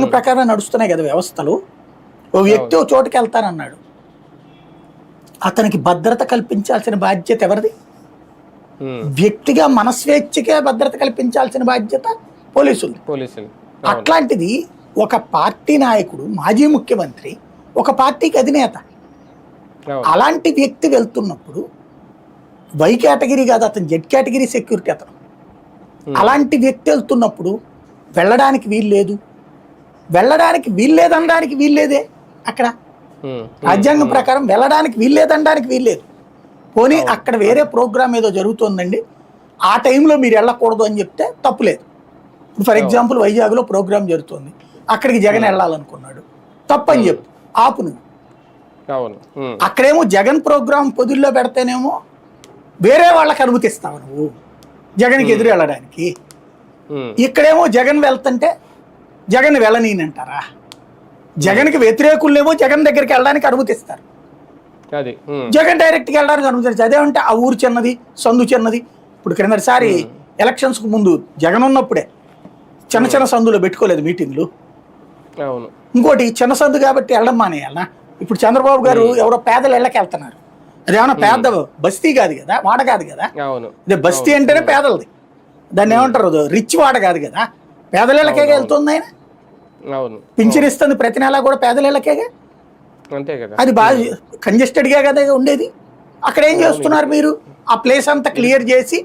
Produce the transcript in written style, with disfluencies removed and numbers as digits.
రాజ్యాంగ ప్రకారం నడుస్తున్నాయి కదా వ్యవస్థలు. ఓ వ్యక్తి ఓ చోటుకి వెళ్తానన్నాడు, అతనికి భద్రత కల్పించాల్సిన బాధ్యత ఎవరిది? వ్యక్తిగా మనస్వేచ్ఛకే భద్రత కల్పించాల్సిన బాధ్యత పోలీసులు. అట్లాంటిది ఒక పార్టీ నాయకుడు, మాజీ ముఖ్యమంత్రి, ఒక పార్టీకి అధినేత, అలాంటి వ్యక్తి వెళ్తున్నప్పుడు వై కేటగిరీ కాదు, అతను జెడ్ కేటగిరీ సెక్యూరిటీ అతను. అలాంటి వ్యక్తి వెళ్తున్నప్పుడు వెళ్ళడానికి వీల్లేదు, వెళ్ళడానికి వీల్లేదనడానికి వీల్లేదే. అక్కడ రాజ్యాంగం ప్రకారం వెళ్ళడానికి వీల్లేదనడానికి వీల్లేదు. పోనీ అక్కడ వేరే ప్రోగ్రామ్ ఏదో జరుగుతుందండి, ఆ టైంలో మీరు వెళ్ళకూడదు అని చెప్తే తప్పులేదు. ఇప్పుడు ఫర్ ఎగ్జాంపుల్ వైజాగ్లో ప్రోగ్రామ్ జరుగుతుంది, అక్కడికి జగన్ వెళ్ళాలనుకున్నాడు, తప్పని చెప్పు, ఆపు నువ్వు. అక్కడేమో జగన్ ప్రోగ్రాం పొదుల్లో పెడితేనేమో వేరే వాళ్ళకి అనుమతిస్తావు నువ్వు జగన్కి ఎదురు వెళ్ళడానికి. ఇక్కడేమో జగన్ వెళ్తుంటే జగన్ వెళ్ళనీనంటారా? జగన్కి వ్యతిరేకులేమో జగన్ దగ్గరికి వెళ్ళడానికి అనుమతిస్తారు, జగన్ డైరెక్ట్గా వెళ్ళడానికి అనుమతిస్తారు. అదేమంటే ఆ ఊరు చిన్నది, సందు చిన్నది. ఇప్పుడు క్రిందటిసారి ఎలక్షన్స్కు ముందు జగన్ ఉన్నప్పుడే చిన్న చిన్న సందులో పెట్టుకోలేదు మీటింగ్లు. ఇంకోటి చిన్న సందు కాబట్టి వెళ్ళడం మానేయాలనా? ఇప్పుడు చంద్రబాబు గారు ఎవరో పేదల ఇళ్ళకి వెళ్తున్నారు, అదేమన్నా పేద బస్తీ కాదు కదా, వాడ కాదు కదా. అదే బస్తీ అంటేనే పేదలది, దాన్ని ఏమంటారు, రిచ్ వాడ కాదు కదా, పేదల ఇళ్ళకే వెళ్తుంది ఆయన. పింఛన్ ఇస్తుంది ప్రతి నెలా కూడా పేదల ఇళ్ళకేగా, అది బాగా కంజెస్టెడ్గా కదా ఉండేది. అక్కడ ఏం చేస్తున్నారు మీరు? ఆ ప్లేస్ అంతా క్లియర్ చేసి